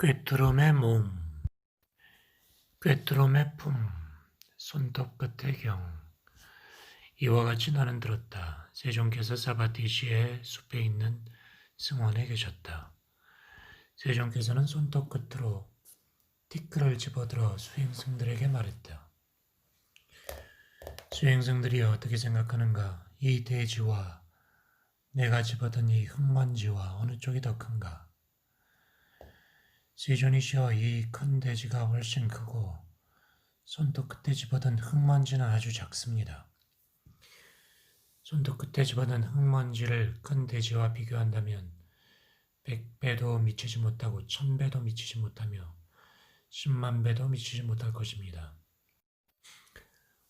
꿰뚫음의 몸, 꿰뚫음의 품, 손톱 끝의 경. 이와 같이 나는 들었다. 세종께서 사바티시의 숲에 있는 승원에 계셨다. 세종께서는 손톱 끝으로 티끌을 집어들어 수행승들에게 말했다. 수행승들이 어떻게 생각하는가? 이 돼지와 내가 집어든 이 흙먼지와 어느 쪽이 더 큰가? 세존이시여, 이 큰 돼지가 훨씬 크고 손톱 끝에 집어든 흙먼지는 아주 작습니다. 손톱 끝에 집어든 흙먼지를 큰 돼지와 비교한다면 100배도 미치지 못하고 1000배도 미치지 못하며 10만 배도 미치지 못할 것입니다.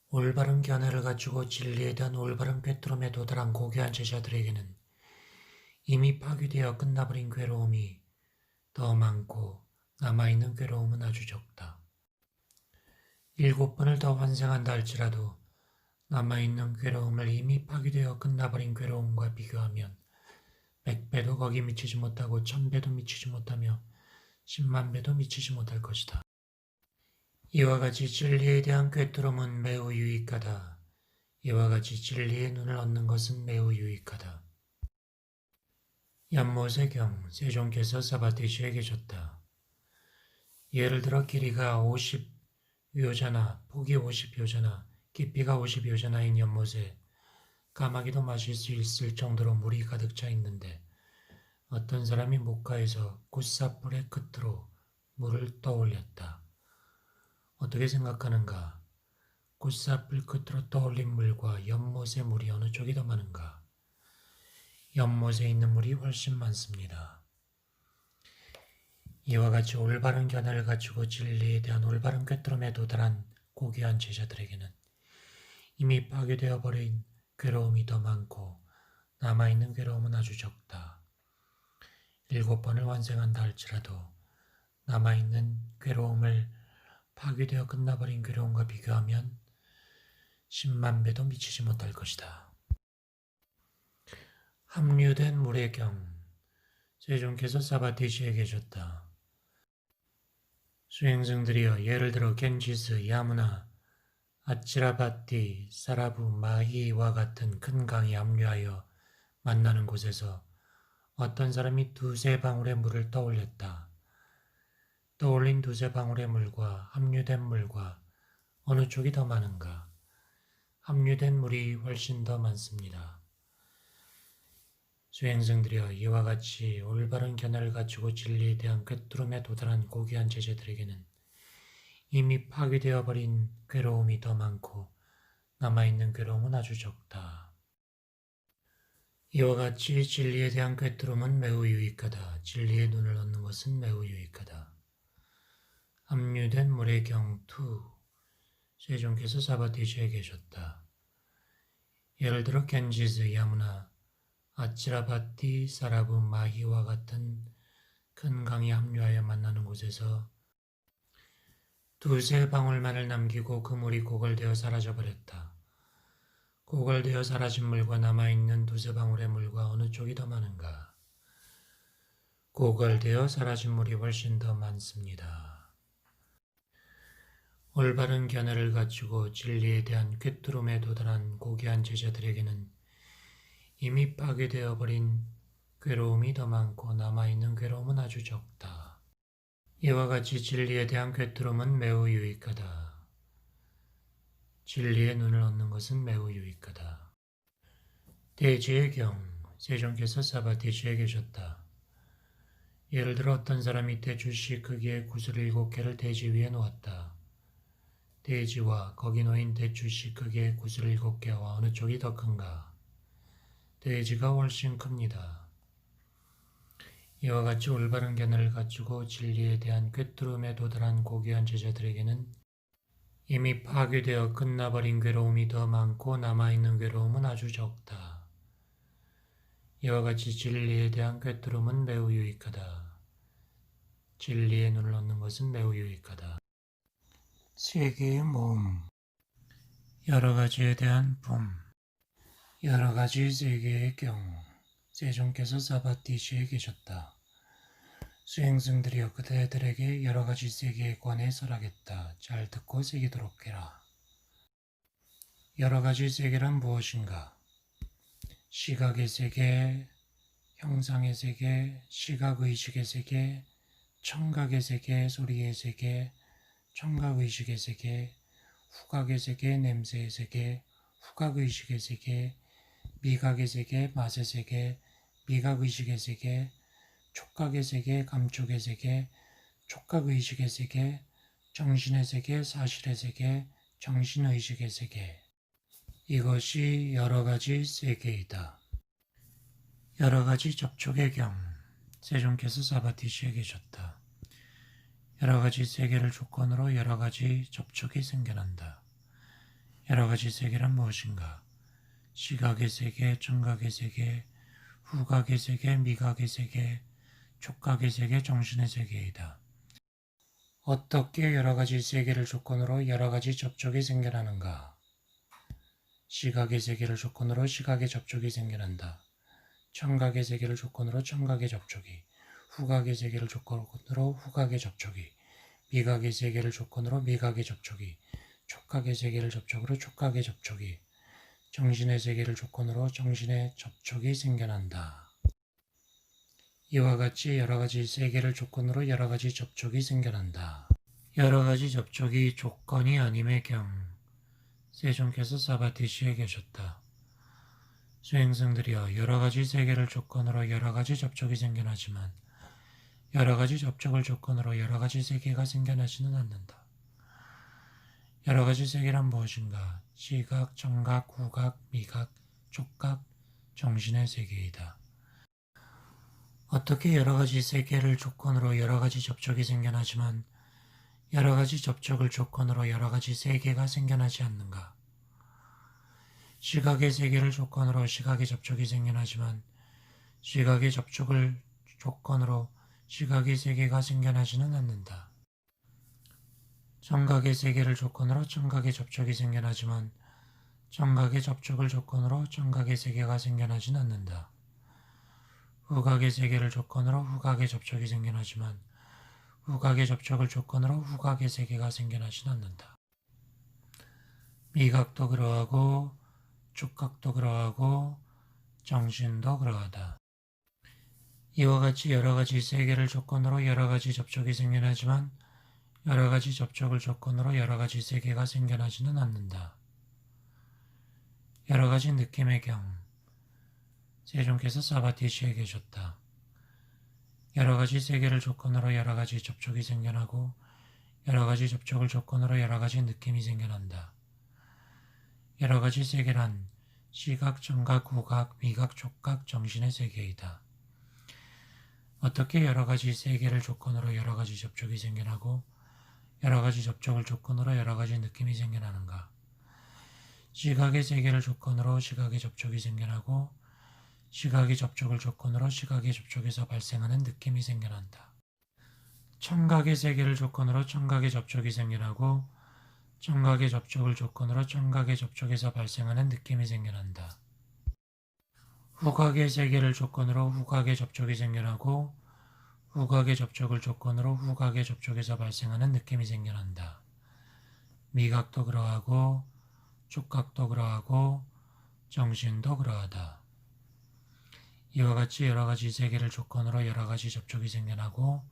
올바른 견해를 갖추고 진리에 대한 올바른 꿰뚫음에 도달한 고귀한 제자들에게는 이미 파괴되어 끝나버린 괴로움이 더 많고 남아있는 괴로움은 아주 적다. 7번을 더 환생한다 할지라도 남아있는 괴로움을 이미 파괴되어 끝나버린 괴로움과 비교하면 100배도 거기 미치지 못하고 1000배도 미치지 못하며 10만 배도 미치지 못할 것이다. 이와 같이 진리에 대한 꿰뚫음은 매우 유익하다. 이와 같이 진리의 눈을 얻는 것은 매우 유익하다. 연못의경, 세종께서 사바티시에 계셨다. 예를 들어 길이가 50요자나 폭이 50요자나 깊이가 50요자나인 연못에 까마귀도 마실 수 있을 정도로 물이 가득 차 있는데 어떤 사람이 목가에서 굿사풀의 끝으로 물을 떠올렸다. 어떻게 생각하는가? 굿사풀 끝으로 떠올린 물과 연못의 물이 어느 쪽이 더 많은가? 연못에 있는 물이 훨씬 많습니다. 이와 같이 올바른 견해를 갖추고 진리에 대한 올바른 꿰뚫음에 도달한 고귀한 제자들에게는 이미 파괴되어 버린 괴로움이 더 많고 남아있는 괴로움은 아주 적다. 7번을 완성한다 할지라도 남아있는 괴로움을 파괴되어 끝나버린 괴로움과 비교하면 10만 배도 미치지 못할 것이다. 합류된 물의 경, 세종께서 사바티시에 계셨다. 수행승들이여, 예를 들어 겐지스, 야무나, 아치라바티, 사라부, 마히와 같은 큰 강이 합류하여 만나는 곳에서 어떤 사람이 두세 방울의 물을 떠올렸다. 떠올린 두세 방울의 물과 합류된 물과 어느 쪽이 더 많은가? 합류된 물이 훨씬 더 많습니다. 수행승들이여, 이와 같이 올바른 견해를 갖추고 진리에 대한 꿰뚫음에 도달한 고귀한 제자들에게는 이미 파괴되어 버린 괴로움이 더 많고 남아있는 괴로움은 아주 적다. 이와 같이 진리에 대한 꿰뚫음은 매우 유익하다. 진리의 눈을 얻는 것은 매우 유익하다. 합류된 물의 경투, 세종께서 사바티시에 계셨다. 예를 들어 겐지스, 야무나, 아치라바티, 사라부, 마히와 같은 큰 강이 합류하여 만나는 곳에서 두세 방울만을 남기고 그 물이 고갈되어 사라져버렸다. 고갈되어 사라진 물과 남아있는 두세 방울의 물과 어느 쪽이 더 많은가? 고갈되어 사라진 물이 훨씬 더 많습니다. 올바른 견해를 갖추고 진리에 대한 꿰뚫음에 도달한 고귀한 제자들에게는 이미 파괴되어 버린 괴로움이 더 많고 남아있는 괴로움은 아주 적다. 이와 같이 진리에 대한 꿰뚫음은 매우 유익하다. 진리의 눈을 얻는 것은 매우 유익하다. 대지의 경, 세종께서 사바티시에 계셨다. 예를 들어 어떤 사람이 대추씨 크기의 구슬 7개를 대지 위에 놓았다. 대지와 거기 놓인 대추씨 크기의 구슬 7개와 어느 쪽이 더 큰가? 돼지가 훨씬 큽니다. 이와 같이 올바른 견해를 갖추고 진리에 대한 꿰뚫음에 도달한 고귀한 제자들에게는 이미 파괴되어 끝나버린 괴로움이 더 많고 남아있는 괴로움은 아주 적다. 이와 같이 진리에 대한 꿰뚫음은 매우 유익하다. 진리의 눈을 얻는 것은 매우 유익하다. 세계의 몸, 여러 가지에 대한 품, 여러 가지 세계의 경우, 세종께서 사바티시에 계셨다. 수행승들이여 그대들에게 여러 가지 세계에 관해 설하겠다. 잘 듣고 새기도록 해라. 여러 가지 세계란 무엇인가? 시각의 세계, 형상의 세계, 시각의식의 세계, 청각의 세계, 소리의 세계, 청각의식의 세계, 후각의 세계, 냄새의 세계, 후각의식의 세계, 미각의 세계, 맛의 세계, 미각의식의 세계, 촉각의 세계, 감촉의 세계, 촉각의식의 세계, 정신의 세계, 사실의 세계, 정신의식의 세계. 이것이 여러 가지 세계이다. 여러 가지 접촉의 경, 세존께서 사바티시에 계셨다. 여러 가지 세계를 조건으로 여러 가지 접촉이 생겨난다. 여러 가지 세계란 무엇인가? 시각의 세계, 청각의 세계, 후각의 세계, 미각의 세계, 촉각의 세계, 정신의 세계이다. 어떻게 여러 가지 세계를 조건으로 여러 가지 접촉이 생겨나는가? 시각의 세계를 조건으로 시각의 접촉이 생겨난다. 청각의 세계를 조건으로 청각의 접촉이, 후각의 세계를 조건으로 후각의 접촉이, 미각의 세계를 조건으로 미각의 접촉이, 촉각의 세계를 접촉으로 촉각의 접촉이, 정신의 세계를 조건으로 정신의 접촉이 생겨난다. 이와 같이 여러 가지 세계를 조건으로 여러 가지 접촉이 생겨난다. 여러 가지 접촉이 조건이 아님의 경, 세존께서 사바티시에 계셨다. 수행승들이여 여러 가지 세계를 조건으로 여러 가지 접촉이 생겨나지만 여러 가지 접촉을 조건으로 여러 가지 세계가 생겨나지는 않는다. 여러 가지 세계란 무엇인가? 시각, 청각, 후각, 미각, 촉각, 정신의 세계이다. 어떻게 여러 가지 세계를 조건으로 여러 가지 접촉이 생겨나지만 여러 가지 접촉을 조건으로 여러 가지 세계가 생겨나지 않는가? 시각의 세계를 조건으로 시각의 접촉이 생겨나지만 시각의 접촉을 조건으로 시각의 세계가 생겨나지는 않는다. 청각의 세계를 조건으로 청각의 접촉이 생겨나지만 청각의 접촉을 조건으로 청각의 세계가 생겨나지는 않는다. 후각의 세계를 조건으로 후각의 접촉이 생겨나지만 후각의 접촉을 조건으로 후각의 세계가 생겨나지는 않는다. 미각도 그러하고 촉각도 그러하고 정신도 그러하다. 이와 같이 여러 가지 세계를 조건으로 여러 가지 접촉이 생겨나지만 여러 가지 접촉을 조건으로 여러 가지 세계가 생겨나지는 않는다. 여러 가지 느낌의 경, 세존께서 사바티시에 계셨다. 여러 가지 세계를 조건으로 여러 가지 접촉이 생겨나고 여러 가지 접촉을 조건으로 여러 가지 느낌이 생겨난다. 여러 가지 세계란 시각, 청각, 후각, 미각, 촉각, 정신의 세계이다. 어떻게 여러 가지 세계를 조건으로 여러 가지 접촉이 생겨나고 여러 가지 접촉을 조건으로 여러 가지 느낌이 생겨나는가? 시각의 세계를 조건으로 시각의 접촉이 생겨나고 시각의 접촉을 조건으로 시각의 접촉에서 발생하는 느낌이 생겨난다. 청각의 세계를 조건으로 청각의 접촉이 생겨나고 청각의 접촉을 조건으로 청각의 접촉에서 발생하는 느낌이 생겨난다. 후각의 세계를 조건으로 후각의 접촉이 생겨나고 후각의 접촉을 조건으로 후각의 접촉에서 발생하는 느낌이 생겨난다. 미각도 그러하고 촉각도 그러하고 정신도 그러하다. 이와 같이 여러 가지 세계를 조건으로 여러 가지 접촉이 생겨나고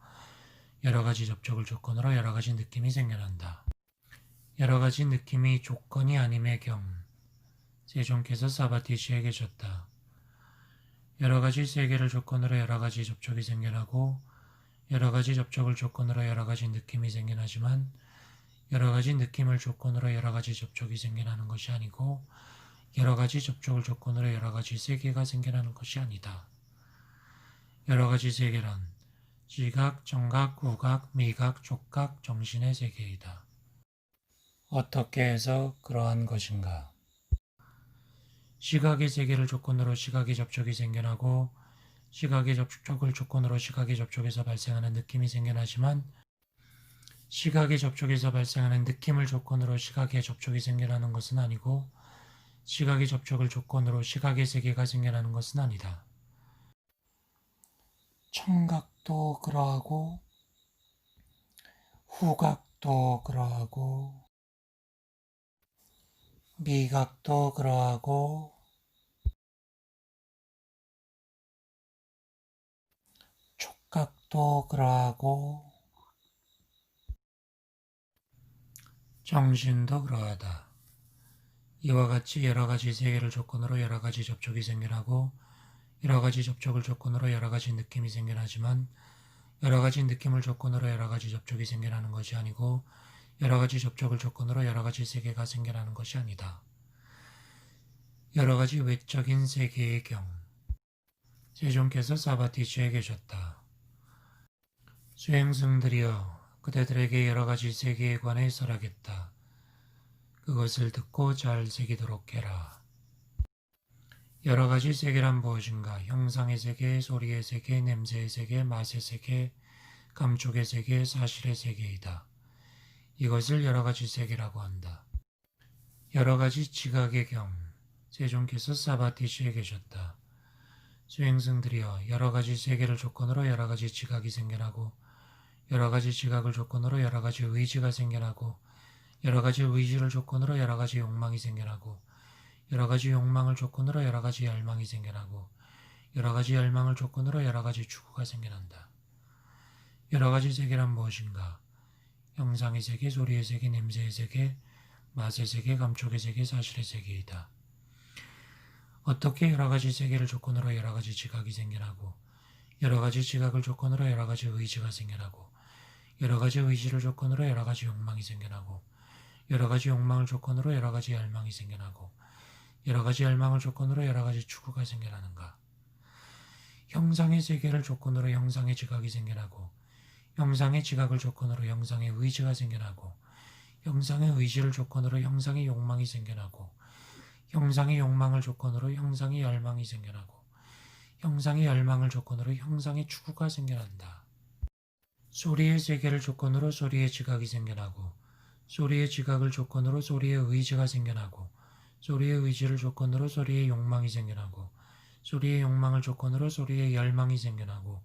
여러 가지 접촉을 조건으로 여러 가지 느낌이 생겨난다. 여러 가지 느낌이 조건이 아님의 경, 세존께서 사바티시에 계셨다. 여러 가지 세계를 조건으로 여러 가지 접촉이 생겨나고 여러 가지 접촉을 조건으로 여러 가지 느낌이 생겨나지만 여러 가지 느낌을 조건으로 여러 가지 접촉이 생겨나는 것이 아니고 여러 가지 접촉을 조건으로 여러 가지 세계가 생겨나는 것이 아니다. 여러 가지 세계란 시각, 청각, 후각, 미각, 촉각, 정신의 세계이다. 어떻게 해서 그러한 것인가? 시각의 세계를 조건으로 시각의 접촉이 생겨나고 시각의 접촉을 조건으로 시각의 접촉에서 발생하는 느낌이 생겨나지만 시각의 접촉에서 발생하는 느낌을 조건으로 시각의 접촉이 생겨나는 것은 아니고 시각의 접촉을 조건으로 시각의 세계가 생겨나는 것은 아니다. 청각도 시각도 그러하고 후각도 그러하고 미각도 그러하고 촉각도 그러하고 정신도 그러하다. 이와 같이 여러 가지 세계를 조건으로 여러 가지 접촉이 생겨나고 여러 가지 접촉을 조건으로 여러 가지 느낌이 생겨나지만 여러 가지 느낌을 조건으로 여러 가지 접촉이 생겨나는 것이 아니고 여러 가지 접촉을 조건으로 여러 가지 세계가 생겨나는 것이 아니다. 여러 가지 외적인 세계의 경. 세종께서 사바티주에 계셨다. 수행승들이여 그대들에게 여러 가지 세계에 관해 설하겠다. 그것을 듣고 잘 새기도록 해라. 여러 가지 세계란 무엇인가? 형상의 세계, 소리의 세계, 냄새의 세계, 맛의 세계, 감촉의 세계, 사실의 세계이다. 이것을 여러 가지 세계라고 한다. 여러 가지 지각의 경. 세종께서 사바티주에 계셨다. 수행승들이여 여러 가지 세계를 조건으로 여러 가지 지각이 생겨나고 여러 가지 지각을 조건으로 여러 가지 의지가 생겨나고 여러 가지 의지를 조건으로 여러 가지 욕망이 생겨나고 여러 가지 욕망을 조건으로 여러 가지 열망이 생겨나고 여러 가지 열망을 조건으로 여러 가지 추구가 생겨난다. 여러 가지 세계란 무엇인가? 형상의 세계, 소리의 세계, 냄새의 세계, 맛의 세계, 감촉의 세계, 사실의 세계이다. 어떻게 여러 가지 세계를 조건으로 여러 가지 지각이 생겨나고 여러 가지 지각을 조건으로 여러 가지 의지가 생겨나고 여러 가지 의지를 조건으로 여러 가지 욕망이 생겨나고 여러 가지 욕망을 조건으로 여러 가지 열망이 생겨나고 여러 가지 열망을 조건으로 여러 가지 추구가 생겨나는가? 형상의 세계를 조건으로 형상의 지각이 생겨나고 형상의 지각을 조건으로 형상의 의지가 생겨나고 형상의 의지를 조건으로 형상의 욕망이 생겨나고 형상의 욕망을 조건으로 형상의 열망이 생겨나고 형상의 열망을 조건으로 형상의 추구가 생겨난다. 소리의 세계를 조건으로 소리의 지각이 생겨나고 소리의 지각을 조건으로 소리의 의지가 생겨나고 소리의 의지를 조건으로 소리의 욕망이 생겨나고 소리의 욕망을 조건으로 소리의 열망이 생겨나고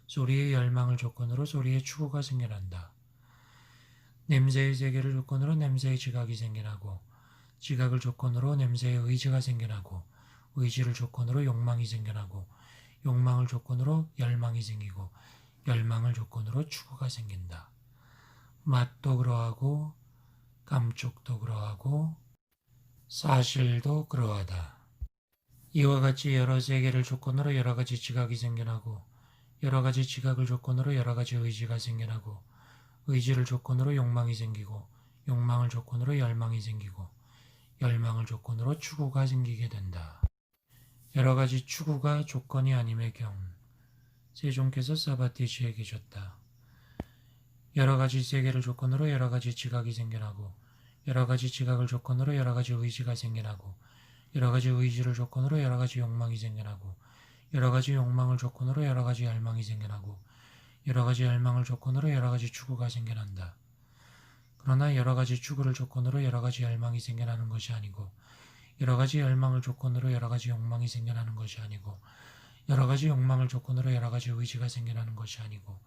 소리의 열망을 조건으로 소리의 추구가 생겨난다. 냄새의 세계를 조건으로 냄새의 지각이 생겨나고 지각을 조건으로 냄새의 의지가 생겨나고 의지를 조건으로 욕망이 생겨나고 욕망을 조건으로 열망이 생기고 열망을 조건으로 추구가 생긴다. 맛도 그러하고 감촉도 그러하고 사실도 그러하다. 이와 같이 여러 세계를 조건으로 여러 가지 지각이 생겨나고 여러 가지 지각을 조건으로 여러 가지 의지가 생겨나고 의지를 조건으로 욕망이 생기고 욕망을 조건으로 열망이 생기고 열망을 조건으로 추구가 생기게 된다. 여러 가지 추구가 조건이 아님의 경. 세종께서 사바티주에 계셨다. 여러 가지 세계를 조건으로 여러 가지 지각이 생겨나고 여러 가지 지각을 조건으로 여러 가지 의지가 생겨나고 여러 가지 의지를 조건으로 여러 가지 욕망이 생겨나고 여러 가지 욕망을 조건으로 여러 가지 열망이 생겨나고 여러 가지 열망을 조건으로 여러 가지 추구가 생겨난다. 그러나 여러 가지 추구를 조건으로 여러 가지 열망이 생겨나는 것이 아니고 여러 가지 열망을 조건으로 여러 가지 욕망이 생겨나는 것이 아니고 여러 가지 욕망을 조건으로 여러 가지 의지가 생겨나는 것이 아니고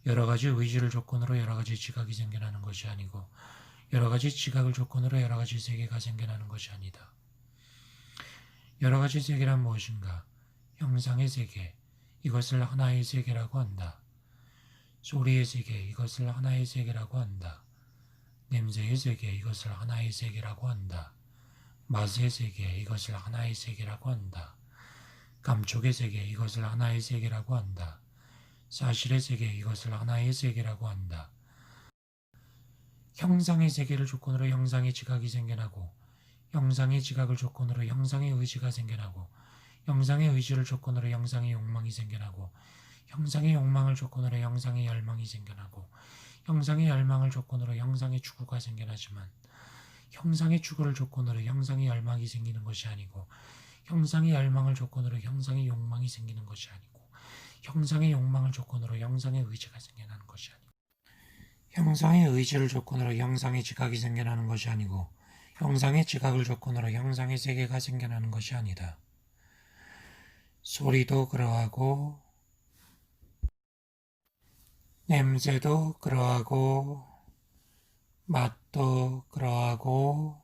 여러 가지 의지를 조건으로 여러 가지 지각이 생겨나는 것이 아니고 여러 가지 지각을 조건으로 여러 가지 세계가 생겨나는 것이 아니다. 여러 가지 세계란 무엇인가? 형상의 세계, 이것을 하나의 세계라고 한다. 소리의 세계, 이것을 하나의 세계라고 한다. 냄새의 세계, 이것을 하나의 세계라고 한다. 맛의 세계, 이것을 하나의 세계라고 한다. 감촉의 세계, 이것을 하나의 세계라고 한다. 사실의 세계, 이것을 하나의 세계라고 한다. 형상의 세계를 조건으로 형상의 지각이 생겨나고 형상의 지각을 조건으로 형상의 의지가 생겨나고 형상의 의지를 조건으로 형상의 욕망이 생겨나고 형상의 욕망을 조건으로 형상의 열망이 생겨나고 형상의 열망을 조건으로 형상의 추구가 생겨나지만 형상의 추구를 조건으로 형상의 열망이 생기는 것이 아니고 형상의 열망을 조건으로 형상의 욕망이 생기는 것이 아니고 형상의 욕망을 조건으로 형상의 의지가 생겨나는 것이 아니고 형상의 의지를 조건으로 형상의 지각이 생겨나는 것이 아니고 형상의 지각을 조건으로 형상의 세계가 생겨나는 것이 아니다. 소리도 그러하고 냄새도 그러하고 맛도 그러하고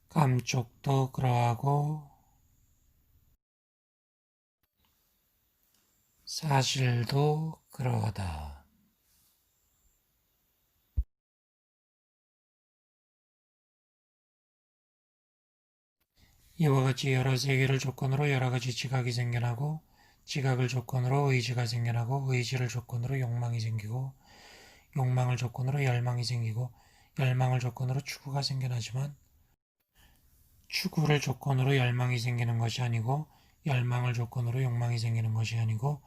감촉도 그러하고 사실도 그러하다. 이와 같이 여러 세계를 조건으로 여러 가지 지각이 생겨나고 지각을 조건으로 의지가 생겨나고 의지를 조건으로 욕망이 생기고 욕망을 조건으로 열망이 생기고 열망을 조건으로 추구가 생겨나지만 추구를 조건으로 열망이 생기는 것이 아니고 열망을 조건으로 욕망이 생기는 것이 아니고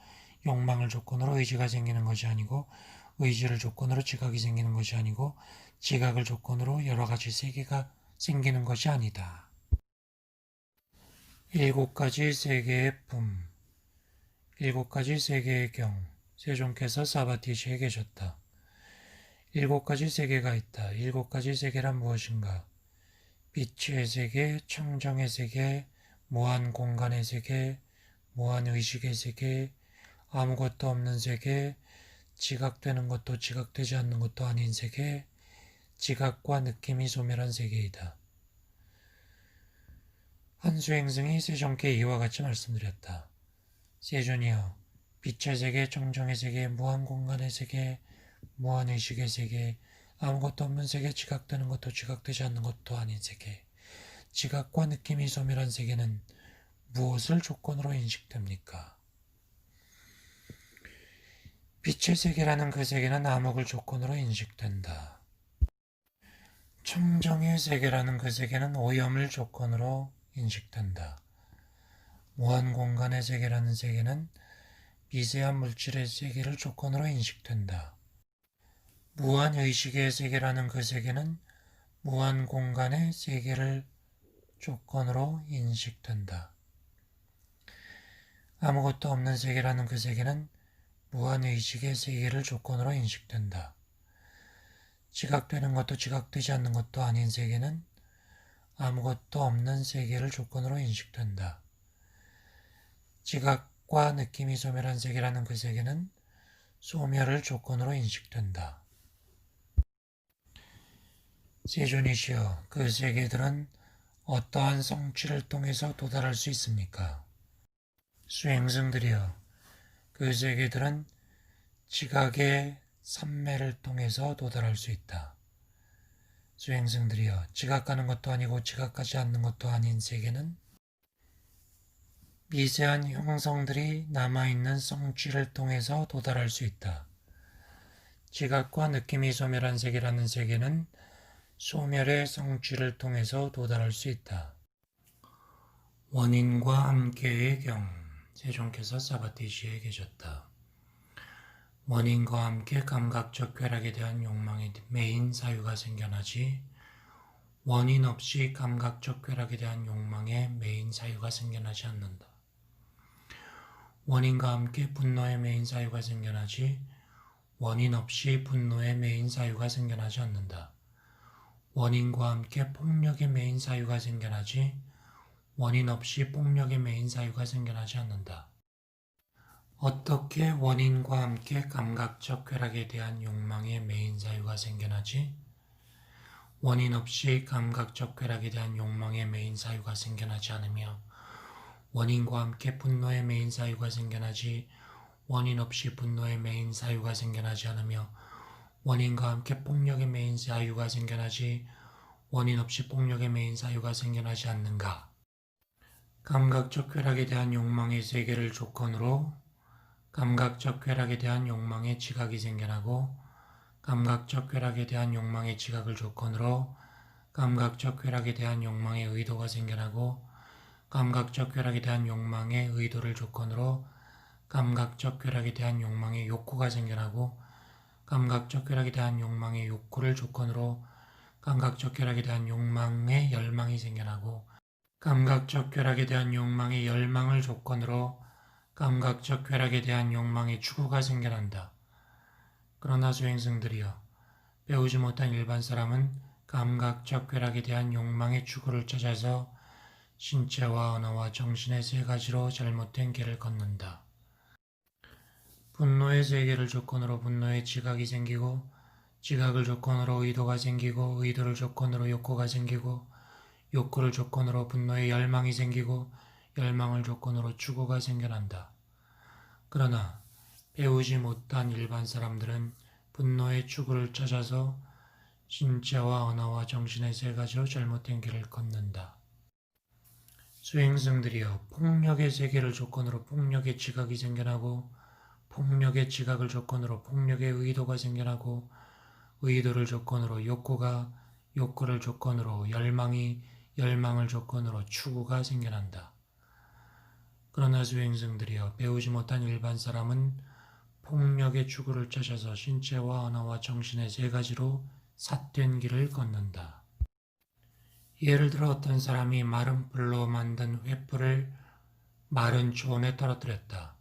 욕망을 조건으로 의지가 생기는 것이 아니고 의지를 조건으로 지각이 생기는 것이 아니고 지각을 조건으로 여러 가지 세계가 생기는 것이 아니다. 일곱 가지 세계의 품, 일곱 가지 세계의 경, 세종께서 사바티시에 계셨다. 일곱 가지 세계가 있다. 일곱 가지 세계란 무엇인가? 빛의 세계, 청정의 세계, 무한 공간의 세계, 무한 의식의 세계, 아무것도 없는 세계, 지각되는 것도 지각되지 않는 것도 아닌 세계, 지각과 느낌이 소멸한 세계이다. 한수행승이 세종께 이와 같이 말씀드렸다. 세존이여, 빛의 세계, 청정의 세계, 무한 공간의 세계, 무한 의식의 세계, 아무것도 없는 세계, 지각되는 것도 지각되지 않는 것도 아닌 세계, 지각과 느낌이 소멸한 세계는 무엇을 조건으로 인식됩니까? 빛의 세계라는 그 세계는 암흑을 조건으로 인식된다. 청정의 세계라는 그 세계는 오염을 조건으로 인식된다. 무한 공간의 세계라는 세계는 미세한 물질의 세계를 조건으로 인식된다. 무한 의식의 세계라는 그 세계는 무한 공간의 세계를 조건으로 인식된다. 아무것도 없는 세계라는 그 세계는 무한 의식의 세계를 조건으로 인식된다. 지각되는 것도 지각되지 않는 것도 아닌 세계는 아무것도 없는 세계를 조건으로 인식된다. 지각과 느낌이 소멸한 세계라는 그 세계는 소멸을 조건으로 인식된다. 세존이시여, 그 세계들은 어떠한 성취를 통해서 도달할 수 있습니까? 수행승들이여, 그 세계들은 지각의 삼매를 통해서 도달할 수 있다. 수행승들이여, 지각하는 것도 아니고 지각하지 않는 것도 아닌 세계는 미세한 형성들이 남아있는 성취를 통해서 도달할 수 있다. 지각과 느낌이 소멸한 세계라는 세계는 소멸의 성취를 통해서 도달할 수 있다. 원인과 함께의 경, 세종께서 사바티시에 계셨다. 원인과 함께 감각적 쾌락에 대한 욕망의 메인 사유가 생겨나지 원인 없이 감각적 쾌락에 대한 욕망의 메인 사유가 생겨나지 않는다. 원인과 함께 분노의 메인 사유가 생겨나지 원인 없이 분노의 메인 사유가 생겨나지 않는다. 원인과 함께 폭력의 메인 사유가 생겨나지 원인 없이 폭력의 메인 사유가 생겨나지 않는다. 어떻게 원인과 함께 감각적 쾌락에 대한 욕망의 메인 사유가 생겨나지? 원인 없이 감각적 쾌락에 대한 욕망의 메인 사유가 생겨나지 않으며 원인과 함께 분노의 메인 사유가 생겨나지 원인 없이 분노의 메인 사유가 생겨나지 않으며 원인과 함께 폭력의 메인 사유가 생겨나지 원인 없이 폭력의 메인 사유가 생겨나지 않는가? 감각적 쾌락에 대한 욕망의 세계를 조건으로 감각적 쾌락에 대한 욕망의 지각이 생겨나고 감각적 쾌락에 대한 욕망의 지각을 조건으로 감각적 쾌락에 대한 욕망의 의도가 생겨나고 감각적 쾌락에 대한 욕망의 의도를 조건으로 감각적 쾌락에 대한 욕망의 욕구가 생겨나고 감각적 쾌락에 대한 욕망의 욕구를 조건으로 감각적 쾌락에 대한 욕망의 열망이 생겨나고 감각적 쾌락에 대한 욕망의 열망을 조건으로 감각적 쾌락에 대한 욕망의 추구가 생겨난다. 그러나 수행승들이여, 배우지 못한 일반 사람은 감각적 쾌락에 대한 욕망의 추구를 찾아서 신체와 언어와 정신의 세 가지로 잘못된 길을 걷는다. 분노의 세계를 조건으로 분노의 지각이 생기고, 지각을 조건으로 의도가 생기고, 의도를 조건으로 욕구가 생기고, 욕구를 조건으로 분노의 열망이 생기고, 열망을 조건으로 추구가 생겨난다. 그러나 배우지 못한 일반 사람들은 분노의 추구를 찾아서 신체와 언어와 정신의 세 가지로 잘못된 길을 걷는다. 수행승들이여, 폭력의 세계를 조건으로 폭력의 지각이 생겨나고, 폭력의 지각을 조건으로 폭력의 의도가 생겨나고, 의도를 조건으로 욕구가, 욕구를 조건으로 열망이, 열망을 조건으로 추구가 생겨난다. 그러나 수행승들이여, 배우지 못한 일반 사람은 폭력의 추구를 찾아서 신체와 언어와 정신의 세 가지로 삿된 길을 걷는다. 예를 들어 어떤 사람이 마른 불로 만든 횃불을 마른 초원에 떨어뜨렸다.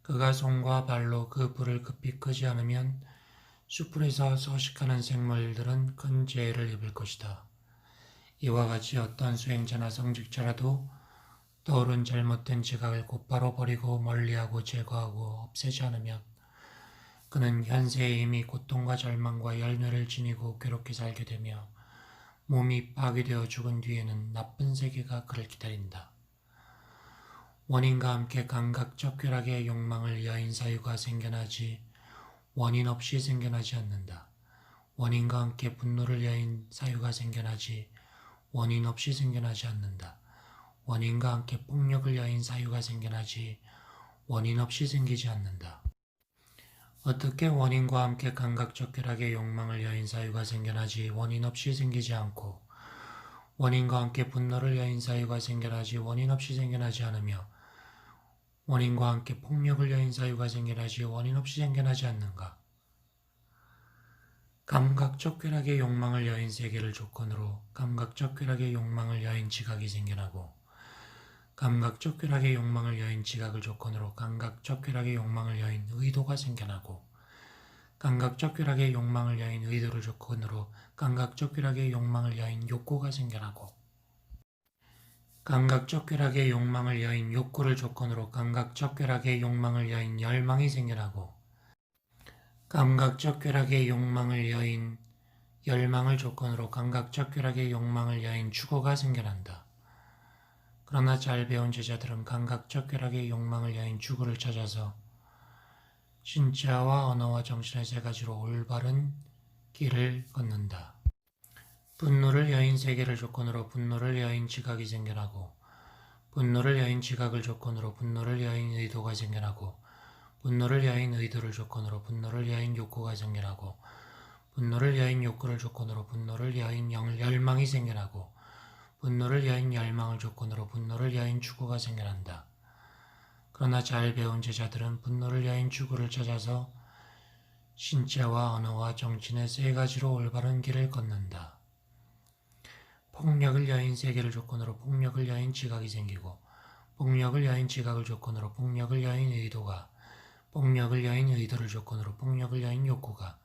그가 손과 발로 그 불을 급히 끄지 않으면 숯불에서 서식하는 생물들은 큰 재해를 입을 것이다. 이와 같이 어떤 수행자나 성직자라도 떠오른 잘못된 지각을 곧바로 버리고 멀리하고 제거하고 없애지 않으면 그는 현세에 이미 고통과 절망과 열뇌를 지니고 괴롭게 살게 되며 몸이 파괴되어 죽은 뒤에는 나쁜 세계가 그를 기다린다. 원인과 함께 감각적 쾌락의 욕망을 여인 사유가 생겨나지 원인 없이 생겨나지 않는다. 원인과 함께 분노를 여인 사유가 생겨나지 원인 없이 생겨나지 않는다. 원인과 함께 폭력을 여인 사유가 생겨나지 원인 없이 생기지 않는다. 어떻게 원인과 함께 감각적 쾌락의 욕망을 여인 사유가 생겨나지 원인 없이 생기지 않고 원인과 함께 분노를 여인 사유가 생겨나지 원인 없이 생겨나지 않으며 원인과 함께 폭력을 여인 사유가 생겨나지 원인 없이 생겨나지 않는가? 감각적 쾌락의 욕망을 여인 세계를 조건으로 감각적 쾌락의 욕망을 여인 지각이 생겨나고 감각적 쾌락의 욕망을 여인 지각을 조건으로 감각적 쾌락의 욕망을 여인 의도가 생겨나고 감각적 쾌락의 욕망을 여인 의도를 조건으로 감각적 쾌락의 욕망을 여인 욕구가 생겨나고 감각적 쾌락의 욕망을 여인 욕구를 조건으로 감각적 쾌락의 욕망을 여인 열망이 생겨나고 감각적 쾌락의 욕망을 여인 열망을 조건으로 감각적 쾌락의 욕망을 여인 추구가 생겨난다. 그러나 잘 배운 제자들은 감각적 쾌락의 욕망을 여인 추구를 찾아서 신체와 언어와 정신의 세 가지로 올바른 길을 걷는다. 분노를 여인 세계를 조건으로 분노를 여인 지각이 생겨나고 분노를 여인 지각을 조건으로 분노를 여인 의도가 생겨나고 분노를 여인 의도를 조건으로 분노를 여인 욕구가 생겨나고 분노를 여인 욕구를 조건으로 분노를 여인 열망이 생겨나고 분노를 여인 열망을 조건으로 분노를 여인 추구가 생겨난다. 그러나 잘 배운 제자들은 분노를 여인 추구를 찾아서 신체와 언어와 정신의 세 가지로 올바른 길을 걷는다. 폭력을 여인 세계를 조건으로 폭력을 여인 지각이 생기고 폭력을 여인 지각을 조건으로 폭력을 여인 의도가 폭력을 여인 의도를 조건으로 폭력을 여인 욕구가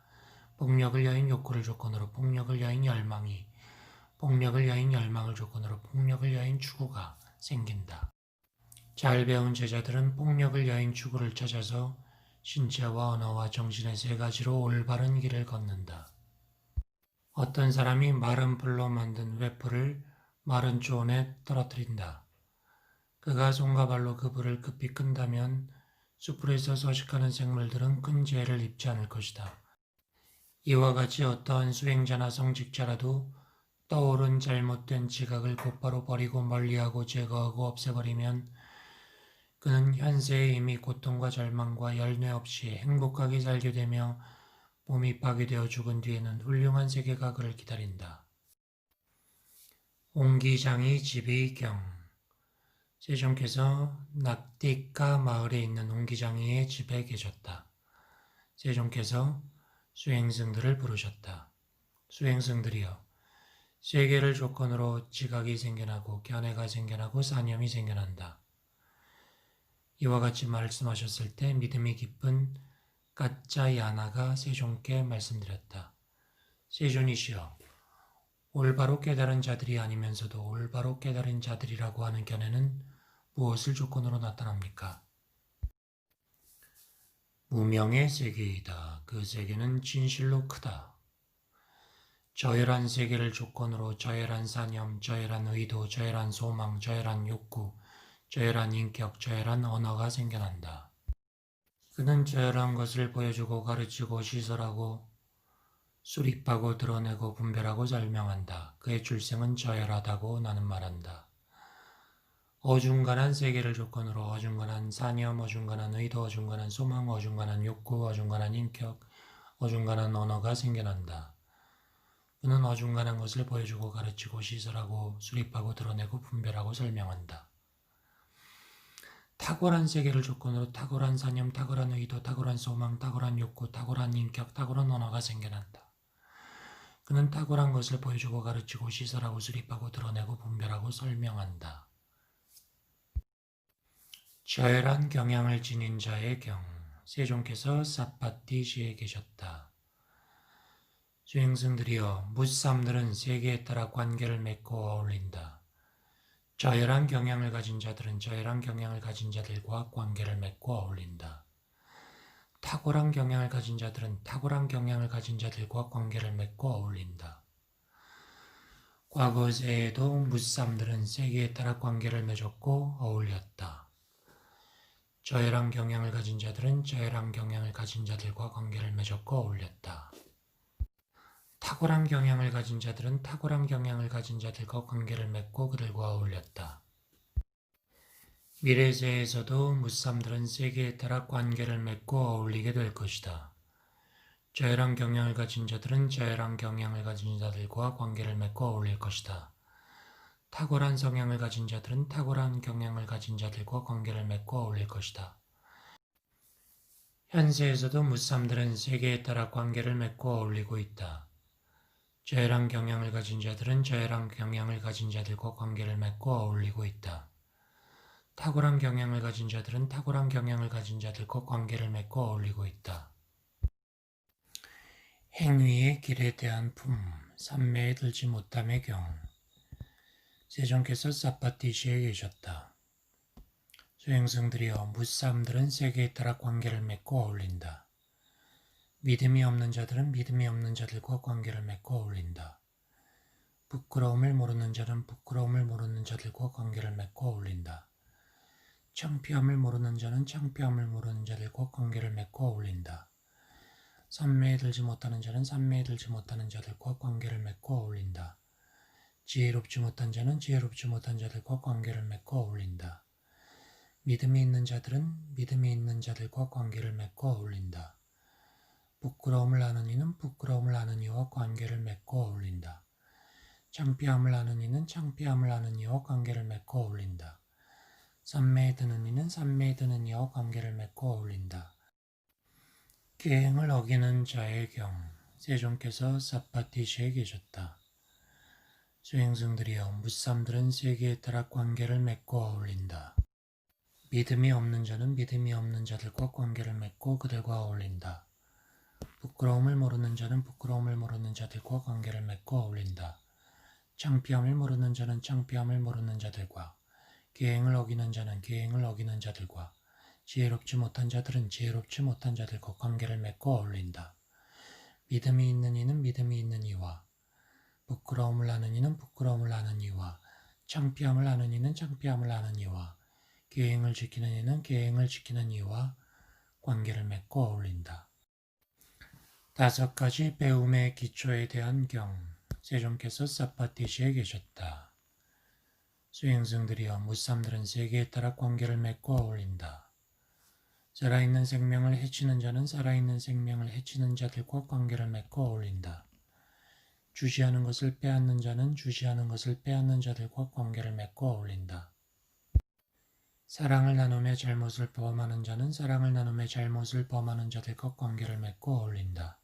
폭력을 여인 욕구를 조건으로 폭력을 여인 열망이 폭력을 여인 열망을 조건으로 폭력을 여인 추구가 생긴다. 잘 배운 제자들은 폭력을 여인 추구를 찾아서 신체와 언어와 정신의 세 가지로 올바른 길을 걷는다. 어떤 사람이 마른 불로 만든 횃불을 마른 초원에 떨어뜨린다. 그가 손과 발로 그 불을 급히 끈다면 숯불에서 서식하는 생물들은 큰 재해를 입지 않을 것이다. 이와 같이 어떠한 수행자나 성직자라도 떠오른 잘못된 지각을 곧바로 버리고 멀리하고 제거하고 없애버리면 그는 현세에 이미 고통과 절망과 열뇌 없이 행복하게 살게 되며 몸이 파괴되어 죽은 뒤에는 훌륭한 세계가 그를 기다린다. 옹기장이 집의경 세종께서 낙디가 마을에 있는 옹기장이의 집에 계셨다. 세종께서 수행승들을 부르셨다. 수행승들이여, 세계를 조건으로 지각이 생겨나고 견해가 생겨나고 사념이 생겨난다. 이와 같이 말씀하셨을 때 믿음이 깊은 가짜야나가 세종께 말씀드렸다. 세존이시여, 올바로 깨달은 자들이 아니면서도 올바로 깨달은 자들이라고 하는 견해는 무엇을 조건으로 나타납니까? 무명의 세계이다. 그 세계는 진실로 크다. 저열한 세계를 조건으로 저열한 사념, 저열한 의도, 저열한 소망, 저열한 욕구, 저열한 인격, 저열한 언어가 생겨난다. 그는 저열한 것을 보여주고 가르치고 시설하고 수립하고 드러내고 분별하고 설명한다. 그의 출생은 저열하다고 나는 말한다. 어중간한 세계를 조건으로 어중간한 사념, 어중간한 의도, 어중간한 소망, 어중간한 욕구, 어중간한 인격, 어중간한 언어가 생겨난다. 그는 어중간한 것을 보여주고 가르치고 시설하고 수립하고 드러내고 분별하고 설명한다. 탁월한 세계를 조건으로 탁월한 사념, 탁월한 의도, 탁월한 소망, 탁월한 욕구, 탁월한 인격, 탁월한 언어가 생겨난다. 그는 탁월한 것을 보여주고 가르치고 시설하고 수립하고 드러내고 분별하고 설명한다. 저열한 경향을 지닌 자의 경, 세종께서 사파티시에 계셨다. 수행승들이여, 무삼들은 세계에 따라 관계를 맺고 어울린다. 저열한 경향을 가진 자들은 저열한 경향을 가진 자들과 관계를 맺고 어울린다. 탁월한 경향을 가진 자들은 탁월한 경향을 가진 자들과 관계를 맺고 어울린다. 과거세에도 무삼들은 세계에 따라 관계를 맺었고 어울렸다. 저열한 경향을 가진 자들은 저열한 경향을 가진 자들과 관계를 맺었고 어울렸다. 탁월한 경향을 가진 자들은 탁월한 경향을 가진 자들과 관계를 맺고 그들과 어울렸다. 미래세에서도 무삼들은 세계에 따라 관계를 맺고 어울리게 될 것이다. 저열한 경향을 가진 자들은 저열한 경향을 가진 자들과 관계를 맺고 어울릴 것이다. 탁월한 성향을 가진 자들은 탁월한 경향을 가진 자들과 관계를 맺고 어울릴 것이다. 현세에서도 무삼들은 세계에 따라 관계를 맺고 어울리고 있다. 저열한 경향을 가진 자들은 저열한 경향을 가진 자들과 관계를 맺고 어울리고 있다. 탁월한 경향을 가진 자들은 탁월한 경향을 가진 자들과 관계를 맺고 어울리고 있다. 행위의 길에 대한 품, 삼매에 들지 못함의 경. 세종께서 사파티시에 계셨다. 수행승들이여, 무삼들은 세계에 따라 관계를 맺고 어울린다. 믿음이 없는 자들은 믿음이 없는 자들과 관계를 맺고 어울린다. 부끄러움을 모르는 자는 부끄러움을 모르는 자들과 관계를 맺고 어울린다. 창피함을 모르는 자는 창피함을 모르는 자들과 관계를 맺고 어울린다. 삼매에 들지 못하는 자는 삼매에 들지 못하는 자들과 관계를 맺고 어울린다. 지혜롭지 못한 자는 지혜롭지 못한 자들과 관계를 맺고 어울린다. 믿음이 있는 자들은 믿음이 있는 자들과 관계를 맺고 어울린다. 부끄러움을 아는 이는 부끄러움을 아는 이와 관계를 맺고 어울린다. 창피함을 아는 이는 창피함을 아는 이와 관계를 맺고 어울린다. 삼매에 드는 이는 삼매에 드는 이와 관계를 맺고 어울린다. 계행을 어기는 자의 경, 세종께서 사파티시에 계셨다. 수행승들이여, 무삼들은 세계에 따라 관계를 맺고 어울린다. 믿음이 없는 자는 믿음이 없는 자들과 관계를 맺고 그들과 어울린다. 부끄러움을 모르는 자는 부끄러움을 모르는 자들과 관계를 맺고 어울린다. 창피함을 모르는 자는 창피함을 모르는 자들과, 계행을 어기는 자는 계행을 어기는 자들과, 지혜롭지 못한 자들은 지혜롭지 못한 자들과 관계를 맺고 어울린다. 믿음이 있는 이는 믿음이 있는 이와, 부끄러움을 아는 이는 부끄러움을 아는 이와, 창피함을 아는 이는 창피함을 아는 이와, 계행을 지키는 이는 계행을 지키는 이와 관계를 맺고 어울린다. 5가지 배움의 기초에 대한 경, 세종께서 사파티시에 계셨다. 수행승들이여, 무삼들은 세계에 따라 관계를 맺고 어울린다. 살아있는 생명을 해치는 자는 살아있는 생명을 해치는 자들과 관계를 맺고 어울린다. 주시하는 것을 빼앗는 자는 주시하는 것을 빼앗는 자들과 관계를 맺고 어울린다. 사랑을 나누며 잘못을 범하는 자는 사랑을 나누며 잘못을 범하는 자들과 관계를 맺고 어울린다.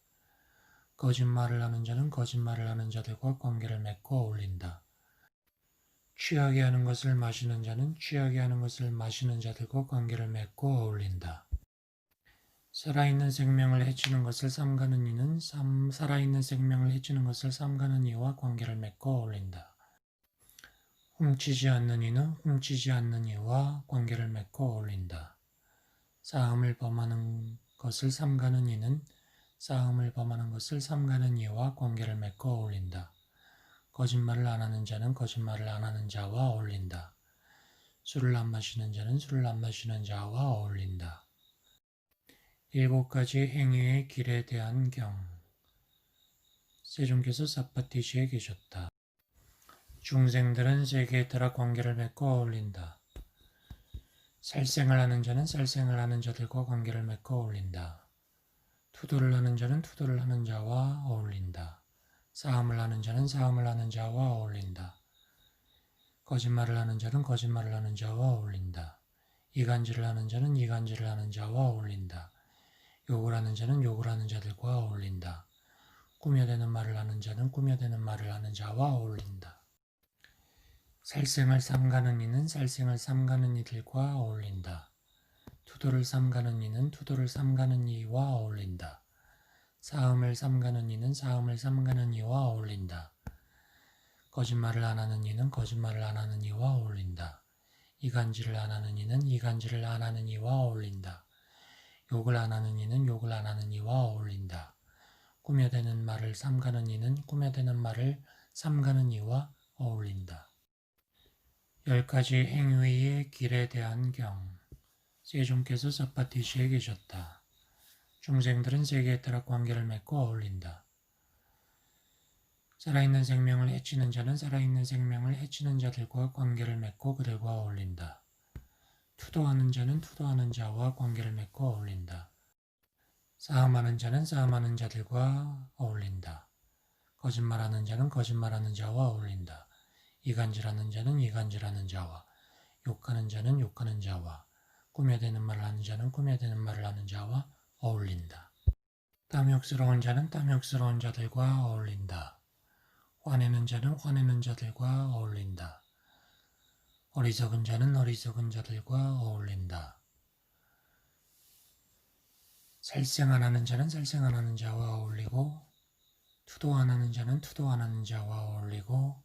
거짓말을 하는 자는 거짓말을 하는 자들과 관계를 맺고 어울린다. 취하게 하는 것을 마시는 자는 취하게 하는 것을 마시는 자들과 관계를 맺고 어울린다. 살아있는 생명을 해치는 것을 삼가는 이는 살아있는 생명을 해치는 것을 삼가는 이와 관계를 맺고 어울린다. 훔치지 않는 이는 훔치지 않는 이와 관계를 맺고 어울린다. 사함을 범하는 것을 삼가는 이는 싸움을 범하는 것을 삼가는 이와 관계를 맺고 어울린다. 거짓말을 안 하는 자는 거짓말을 안 하는 자와 어울린다. 술을 안 마시는 자는 술을 안 마시는 자와 어울린다. 7가지 행위의 길에 대한 경. 세종께서 사파티시에 계셨다. 중생들은 세계에 따라 관계를 맺고 어울린다. 살생을 하는 자는 살생을 하는 자들과 관계를 맺고 어울린다. 투도를 하는 자는 투도를 하는 자와 어울린다. 싸움을 하는 자는 싸움을 하는 자와 어울린다. 거짓말을 하는 자는 거짓말을 하는 자와 어울린다. 이간질을 하는 자는 이간질을 하는 자와 어울린다. 욕을 하는 자는 욕을 하는 자들과 어울린다. 꾸며대는 말을 하는 자는 꾸며대는 말을 하는 자와 어울린다. 살생을 삼가는 이는 살생을 삼가는 이들과 어울린다. 투도를 삼가는 이는 투도를 삼가는 이와 어울린다. 싸움을 삼가는 이는 싸움을 삼가는 이와 어울린다. 거짓말을 안 하는 이는 거짓말을 안 하는 이와 어울린다. 이간질을 안 하는 이는 이간질을 안 하는 이와 어울린다. 욕을 안 하는 이는 욕을 안 하는 이와 어울린다. 꾸며대는 말을 삼가는 이는 꾸며대는 말을 삼가는 이와 어울린다. 10가지 행위의 길에 대한 경. 세종께서 사파티시에 계셨다. 중생들은 세계에 따라 관계를 맺고 어울린다. 살아있는 생명을 해치는 자는 살아있는 생명을 해치는 자들과 관계를 맺고 그들과 어울린다. 투도하는 자는 투도하는 자와 관계를 맺고 어울린다. 싸움하는 자는 싸움하는 자들과 어울린다. 거짓말하는 자는 거짓말하는 자와 어울린다. 이간질하는 자는 이간질하는 자와, 욕하는 자는 욕하는 자와, 꾸며대는 말을 하는 자는 꾸며대는 말을 하는 자와 어울린다. 탐욕스러운 자는 탐욕스러운 자들과 어울린다. 화내는 자는 화내는 자들과 어울린다. 어리석은 자는 어리석은 자들과 어울린다. 살생 안 하는 자는 살생 안 하는 자와 어울리고, 투도 안 하는 자는 투도 안 하는 자와 어울리고,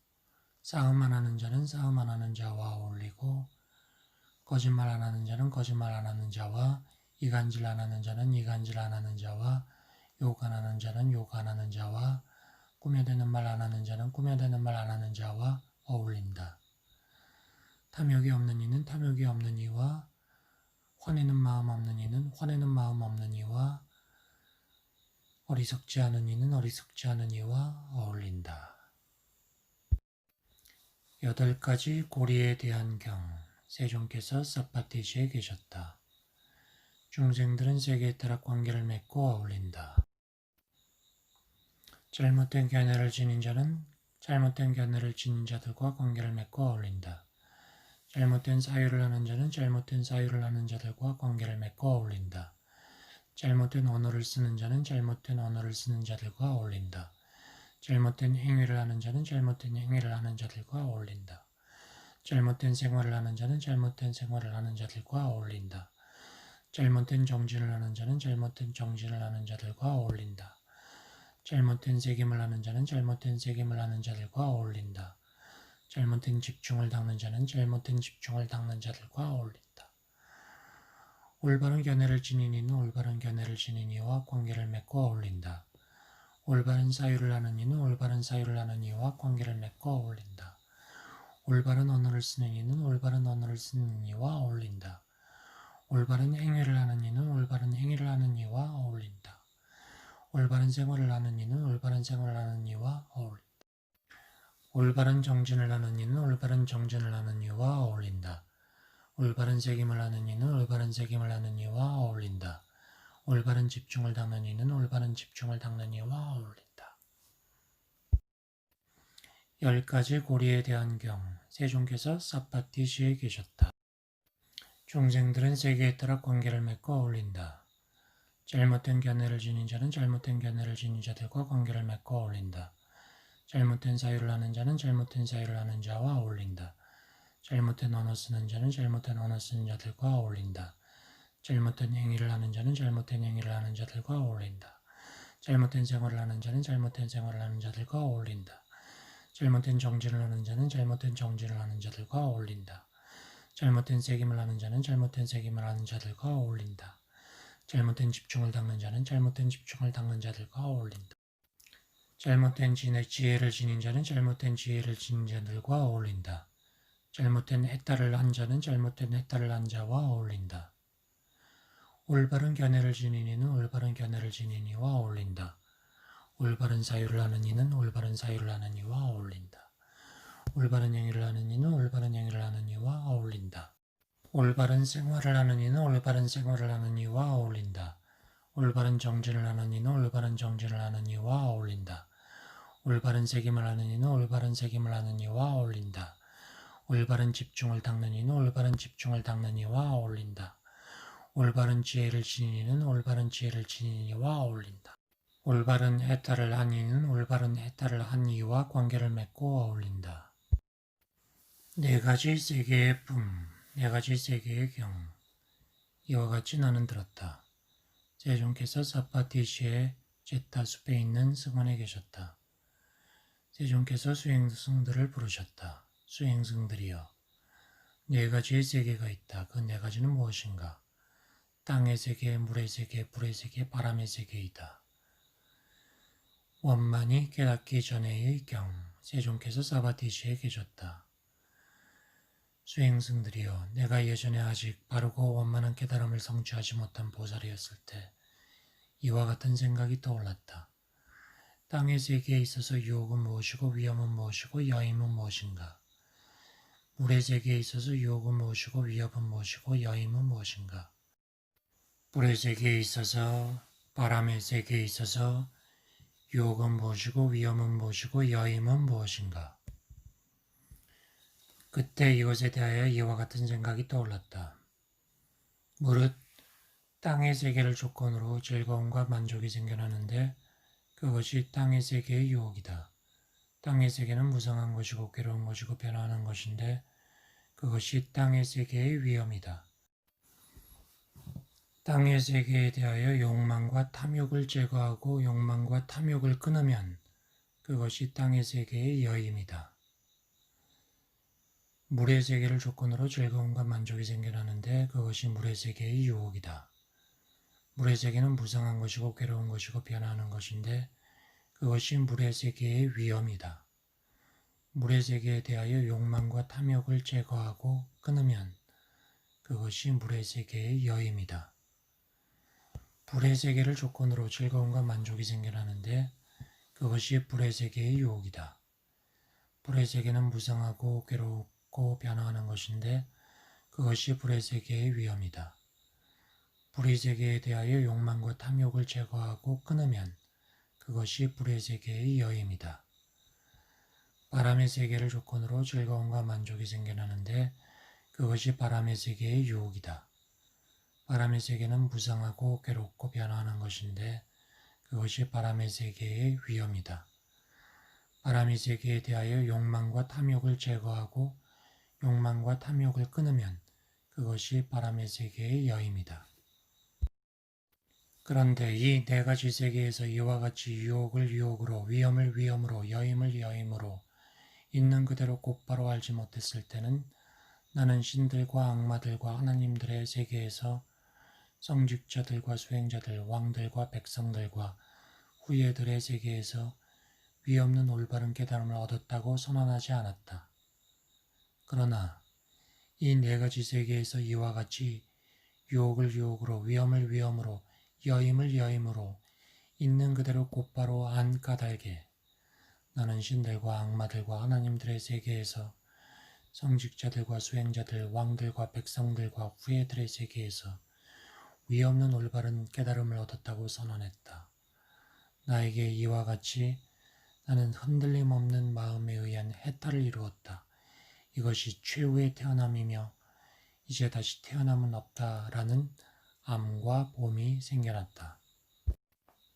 싸움 안 하는 자는 싸움 안 하는 자와 어울리고, 거짓말 안 하는 자는 거짓말 안 하는 자와, 이간질 안 하는 자는 이간질 안 하는 자와, 욕 안 하는 자는 욕 안 하는 자와, 꾸며대는 말 안 하는 자는 꾸며대는 말 안 하는 자와 어울린다. 탐욕이 없는 이는 탐욕이 없는 이와, 화내는 마음 없는 이는 화내는 마음 없는 이와, 어리석지 않은 이는 어리석지 않은 이와 어울린다. 8가지 고리에 대한 경. 세종께서 사파티시에 계셨다. 중생들은 세계에 따라 관계를 맺고 어울린다. 잘못된 견해를 지닌 자는 잘못된 견해를 지닌 자들과 관계를 맺고 어울린다. 잘못된 사유를 하는 자는 잘못된 사유를 하는 자들과 관계를 맺고 어울린다. 잘못된 언어를 쓰는 자는 잘못된 언어를 쓰는 자들과 어울린다. 잘못된 행위를 하는 자는 잘못된 행위를 하는 자들과 어울린다. 잘못된 생활을 하는 자는 잘못된 생활을 하는 자들과 어울린다. 잘못된 정진을 하는 자는 잘못된 정진을 하는 자들과 어울린다. 잘못된 새김을 하는 자는 잘못된 새김을 하는 자들과 어울린다. 잘못된 집중을 닦는 자는 잘못된 집중을 닦는 자들과 어울린다. 올바른 견해를 지닌 이는 올바른 견해를 지닌 이와 관계를 맺고 어울린다. 올바른 사유를 하는 이는 올바른 사유를 하는 이와 관계를 맺고 어울린다. 올바른 언어를 쓰는 이는 올바른 언어를 쓰는 이와 어울린다. 올바른 행위를 하는 이는 올바른 행위를 하는 이와 어울린다. 올바른 생활을 하는 이는 올바른 생활을 하는 이와 어울린다. 올바른 정진을 하는 이는 올바른 정진을 하는 이와 어울린다. 올바른 새김을 하는 이는 올바른 새김을 하는 이와 어울린다. 올바른 집중을 닦는 이는 올바른 집중을 닦는 이와 어울린다. 10가지 고리에 대한 경. 세종께서 사파티시에 계셨다. 중생들은 세계에 따라 관계를 맺고 어울린다. 잘못된 견해를 지닌 자는 잘못된 견해를 지닌 자들과 관계를 맺고 어울린다. 잘못된 사유를 하는 자는 잘못된 사유를 하는 자와 어울린다. 잘못된 언어 쓰는 자는 잘못된 언어 쓰는 자들과 어울린다. 잘못된 행위를 하는 자는 잘못된 행위를 하는 자들과 어울린다. 잘못된 생활을 하는 자는 잘못된 생활을 하는 자들과 어울린다. 잘못된 정진을 하는 자는 잘못된 정진을 하는 자들과 어울린다. 잘못된 새김을 하는 자는 잘못된 새김을 하는 자들과 어울린다. 잘못된 집중을 닦는 자는 잘못된 집중을 닦는 자들과 어울린다. 잘못된 지혜를 지닌 자는 잘못된 지혜를 지닌 자들과 어울린다. 잘못된 해탈을 한 자는 잘못된 해탈을 한 자와 어울린다. 올바른 견해를 지닌 이는 올바른 견해를 지닌 이와 어울린다. 올바른 사유를 하는 이는 올바른 사유를 하는 이와 어울린다. 올바른 행위를 하는 이는 올바른 행위를 하는 이와 어울린다. 올바른 생활을 하는 이는 올바른 생활을 하는 이와 어울린다. 올바른 정진을 하는 이는 올바른 정진을 하는 이와 어울린다. 올바른 새김을 하는 이는 올바른 새김을 하는 이와 어울린다. 올바른 집중을 닦는 이는 올바른 집중을 닦는 이와 어울린다. 올바른 지혜를 지닌 이는 올바른 지혜를 지닌 이와 어울린다. 올바른 해탈을 한 이는 올바른 해탈을 한 이와 관계를 맺고 어울린다. 네 가지 세계의 품, 네 가지 세계의 경. 이와 같이 나는 들었다. 세종께서 사파티시의 제타 숲에 있는 승원에 계셨다. 세종께서 수행승들을 부르셨다. 수행승들이여, 네 가지의 세계가 있다. 그 네 가지는 무엇인가? 땅의 세계, 물의 세계, 불의 세계, 바람의 세계이다. 원만히 깨닫기 전에의 경, 세종께서 사바티시에 계셨다. 수행승들이여, 내가 예전에 아직 바르고 원만한 깨달음을 성취하지 못한 보살이었을 때 이와 같은 생각이 떠올랐다. 땅의 세계에 있어서 유혹은 무엇이고 위험은 무엇이고 여임은 무엇인가? 물의 세계에 있어서 유혹은 무엇이고 위협은 무엇이고 여임은 무엇인가? 불의 세계에 있어서, 바람의 세계에 있어서 유혹은 무엇이고 위험은 무엇이고 여임은 무엇인가? 그때 이것에 대하여 이와 같은 생각이 떠올랐다. 무릇 땅의 세계를 조건으로 즐거움과 만족이 생겨나는데 그것이 땅의 세계의 유혹이다. 땅의 세계는 무성한 것이고 괴로운 것이고 변화하는 것인데 그것이 땅의 세계의 위험이다. 땅의 세계에 대하여 욕망과 탐욕을 제거하고 욕망과 탐욕을 끊으면 그것이 땅의 세계의 여임이다. 물의 세계를 조건으로 즐거움과 만족이 생겨나는데 그것이 물의 세계의 유혹이다. 물의 세계는 무성한 것이고 괴로운 것이고 변화하는 것인데 그것이 물의 세계의 위험이다. 물의 세계에 대하여 욕망과 탐욕을 제거하고 끊으면 그것이 물의 세계의 여임이다. 불의 세계를 조건으로 즐거움과 만족이 생겨나는데 그것이 불의 세계의 유혹이다. 불의 세계는 무성하고 괴롭고 변화하는 것인데 그것이 불의 세계의 위험이다. 불의 세계에 대하여 욕망과 탐욕을 제거하고 끊으면 그것이 불의 세계의 여임이다. 바람의 세계를 조건으로 즐거움과 만족이 생겨나는데 그것이 바람의 세계의 유혹이다. 바람의 세계는 무성하고 괴롭고 변화하는 것인데 그것이 바람의 세계의 위험이다. 바람의 세계에 대하여 욕망과 탐욕을 제거하고 욕망과 탐욕을 끊으면 그것이 바람의 세계의 여임이다. 그런데 이 네 가지 세계에서 이와 같이 유혹을 유혹으로, 위험을 위험으로, 여임을 여임으로 있는 그대로 곧바로 알지 못했을 때는 나는 신들과 악마들과 하나님들의 세계에서 성직자들과 수행자들, 왕들과 백성들과 후예들의 세계에서 위없는 올바른 깨달음을 얻었다고 선언하지 않았다. 그러나 이 네 가지 세계에서 이와 같이 유혹을 유혹으로, 위험을 위험으로, 여임을 여임으로 있는 그대로 곧바로 안 까닭에 나는 신들과 악마들과 하나님들의 세계에서 성직자들과 수행자들, 왕들과 백성들과 후예들의 세계에서 위없는 올바른 깨달음을 얻었다고 선언했다. 나에게 이와 같이 나는 흔들림 없는 마음에 의한 해탈을 이루었다. 이것이 최후의 태어남이며 이제 다시 태어남은 없다라는 암과 봄이 생겨났다.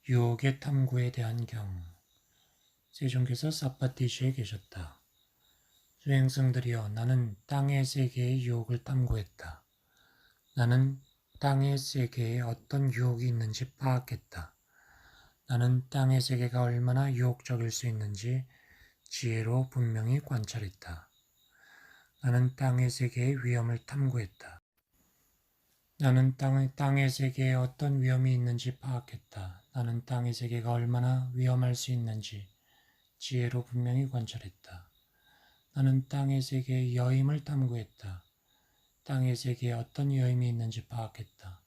유혹의 탐구에 대한 경. 세종께서 사파티시에 계셨다. 수행승들이여, 나는 땅의 세계의 유혹을 탐구했다. 나는 땅의 세계에 어떤 유혹이 있는지 파악했다. 나는 땅의 세계가 얼마나 유혹적일 수 있는지 지혜로 분명히 관찰했다. 나는 땅의 세계의 위험을 탐구했다. 나는 땅의 세계에 어떤 위험이 있는지 파악했다. 나는 땅의 세계가 얼마나 위험할 수 있는지 지혜로 분명히 관찰했다. 나는 땅의 세계의 여임을 탐구했다. 땅의 세계에 어떤 여임이 있는지 파악했다.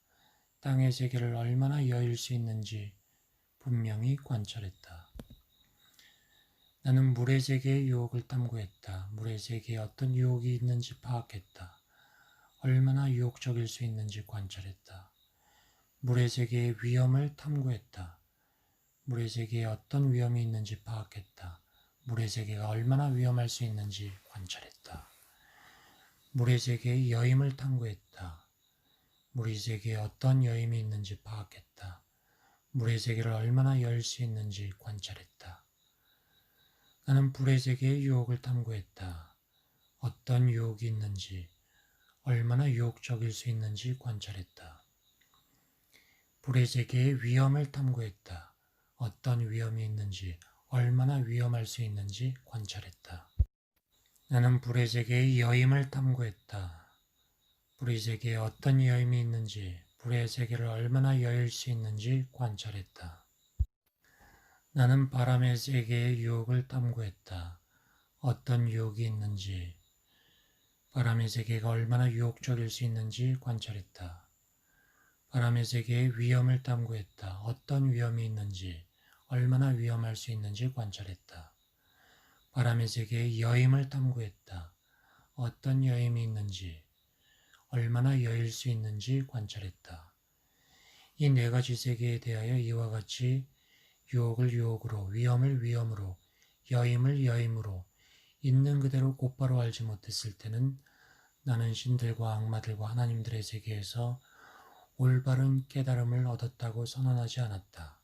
땅의 세계를 얼마나 여일 수 있는지 분명히 관찰했다. 나는 물의 세계의 유혹을 탐구했다. 물의 세계에 어떤 유혹이 있는지 파악했다. 얼마나 유혹적일 수 있는지 관찰했다. 물의 세계의 위험을 탐구했다. 물의 세계에 어떤 위험이 있는지 파악했다. 물의 세계가 얼마나 위험할 수 있는지 관찰했다. 물의 세계의 여임을 탐구했다. 물의 세계에 어떤 여임이 있는지 파악했다. 물의 세계를 얼마나 열 수 있는지 관찰했다. 나는 불의 세계의 유혹을 탐구했다. 어떤 유혹이 있는지, 얼마나 유혹적일 수 있는지 관찰했다. 불의 세계의 위험을 탐구했다. 어떤 위험이 있는지, 얼마나 위험할 수 있는지 관찰했다. 나는 불의 세계의 여임을 탐구했다. 불의 세계에 어떤 여임이 있는지, 불의 세계를 얼마나 여일 수 있는지 관찰했다. 나는 바람의 세계의 유혹을 탐구했다. 어떤 유혹이 있는지, 바람의 세계가 얼마나 유혹적일 수 있는지 관찰했다. 바람의 세계의 위험을 탐구했다. 어떤 위험이 있는지, 얼마나 위험할 수 있는지 관찰했다. 바람의 세계의 여임을 탐구했다. 어떤 여임이 있는지, 얼마나 여일 수 있는지 관찰했다. 이 네 가지 세계에 대하여 이와 같이 유혹을 유혹으로, 위험을 위험으로, 여임을 여임으로, 있는 그대로 곧바로 알지 못했을 때는 나는 신들과 악마들과 하나님들의 세계에서 올바른 깨달음을 얻었다고 선언하지 않았다.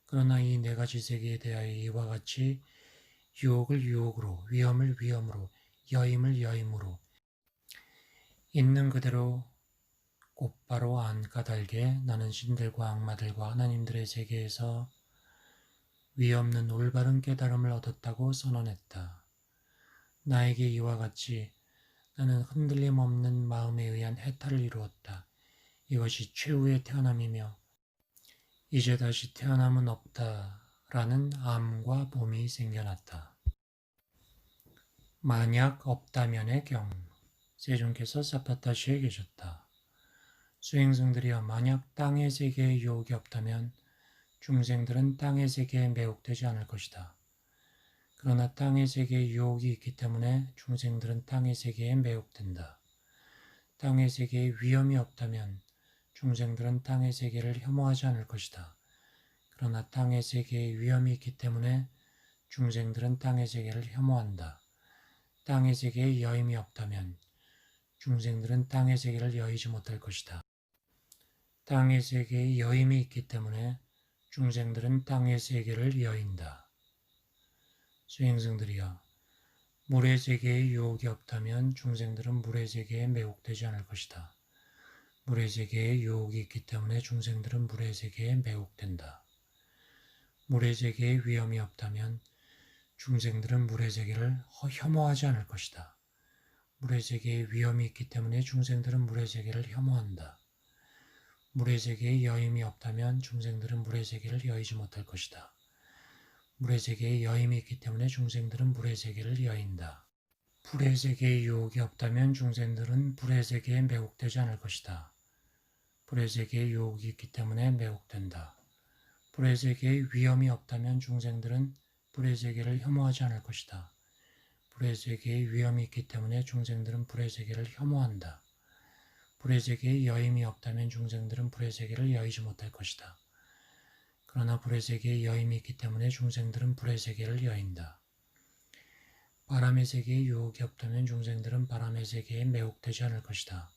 그러나 이 네 가지 세계에 대하여 이와 같이 유혹을 유혹으로, 위험을 위험으로, 여임을 여임으로, 있는 그대로 곧바로 안 까닭에 나는 신들과 악마들과 하나님들의 세계에서 위없는 올바른 깨달음을 얻었다고 선언했다. 나에게 이와 같이 나는 흔들림 없는 마음에 의한 해탈을 이루었다. 이것이 최후의 태어남이며 이제 다시 태어남은 없다라는 암과 봄이 생겨났다. 만약 없다면의 경우 세존께서 사파타시에 계셨다. 수행승들이여 만약 땅의 세계에 유혹이 없다면 중생들은 땅의 세계에 매혹되지 않을 것이다. 그러나 땅의 세계에 유혹이 있기 때문에 중생들은 땅의 세계에 매혹된다. 땅의 세계에 위험이 없다면 중생들은 땅의 세계를 혐오하지 않을 것이다. 그러나 땅의 세계에 위험이 있기 때문에 중생들은 땅의 세계를 혐오한다. 땅의 세계에 여임이 없다면 중생들은 땅의 세계를 여의지 못할 것이다. 땅의 세계에 여임이 있기 때문에 중생들은 땅의 세계를 여인다. 수행승들이여, 물의 세계에 유혹이 없다면 중생들은 물의 세계에 매혹되지 않을 것이다. 물의 세계에 유혹이 있기 때문에 중생들은 물의 세계에 매혹된다. 물의 세계에 위험이 없다면 중생들은 물의 세계를 혐오하지 않을 것이다. 물의 세계에 위험이 있기 때문에 중생들은 물의 세계를 혐오한다. 물의 세계에 여임이 없다면 중생들은 물의 세계를 여의지 못할 것이다. 물의 세계에 여임이 있기 때문에 중생들은 물의 세계를 여인다. 불의 세계에 유혹이 없다면 중생들은 불의 세계에 매혹되지 않을 것이다. 불의 세계에 유혹이 있기 때문에 매혹된다. 불의 세계에 위험이 없다면 중생들은 불의 세계를 혐오하지 않을 것이다. 불의 세계에 위험이 있기 때문에 중생들은 불의 세계를 혐오한다. 불의 세계에 여임이 없다면 중생들은 불의 세계를 여의지 못할 것이다. 그러나 불의 세계에 여임이 있기 때문에 중생들은 불의 세계를 여인다. 바람의 세계에 유혹이 없다면 중생들은 바람의 세계에 매혹되지 않을 것이다.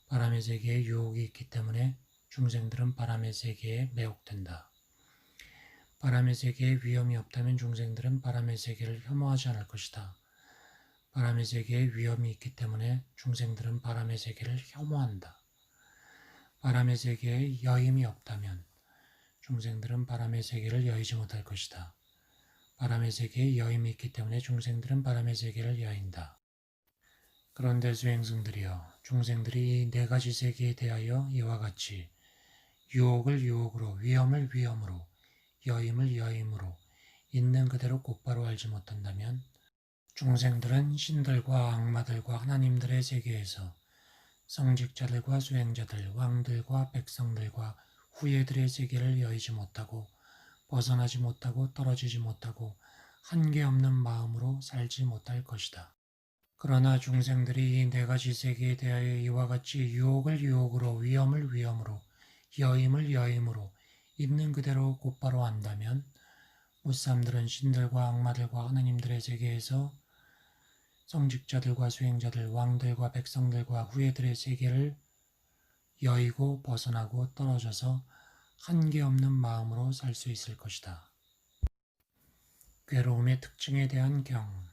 바람의 세계에 유혹이 있기 때문에 중생들은 바람의 세계에 매혹된다. 바람의 세계에 위험이 없다면 중생들은 바람의 세계를 혐오하지 않을 것이다. 바람의 세계에 위험이 있기 때문에 중생들은 바람의 세계를 혐오한다. 바람의 세계에 여임이 없다면 중생들은 바람의 세계를 여의지 못할 것이다. 바람의 세계에 여임이 있기 때문에 중생들은 바람의 세계를 여인다. 그런데 수행승들이여, 중생들이 이 네 가지 세계에 대하여 이와 같이 유혹을 유혹으로, 위험을 위험으로, 여임을 여임으로 있는 그대로 곧바로 알지 못한다면 중생들은 신들과 악마들과 하나님들의 세계에서 성직자들과 수행자들, 왕들과 백성들과 후예들의 세계를 여의지 못하고 벗어나지 못하고 떨어지지 못하고 한계 없는 마음으로 살지 못할 것이다. 그러나 중생들이 이 네 가지 세계에 대하여 이와 같이 유혹을 유혹으로, 위험을 위험으로, 여임을 여임으로 있는 그대로 곧바로 안다면 무사람들은 신들과 악마들과 하나님들의 세계에서 성직자들과 수행자들, 왕들과 백성들과 후예들의 세계를 여의고 벗어나고 떨어져서 한계 없는 마음으로 살 수 있을 것이다. 괴로움의 특징에 대한 경.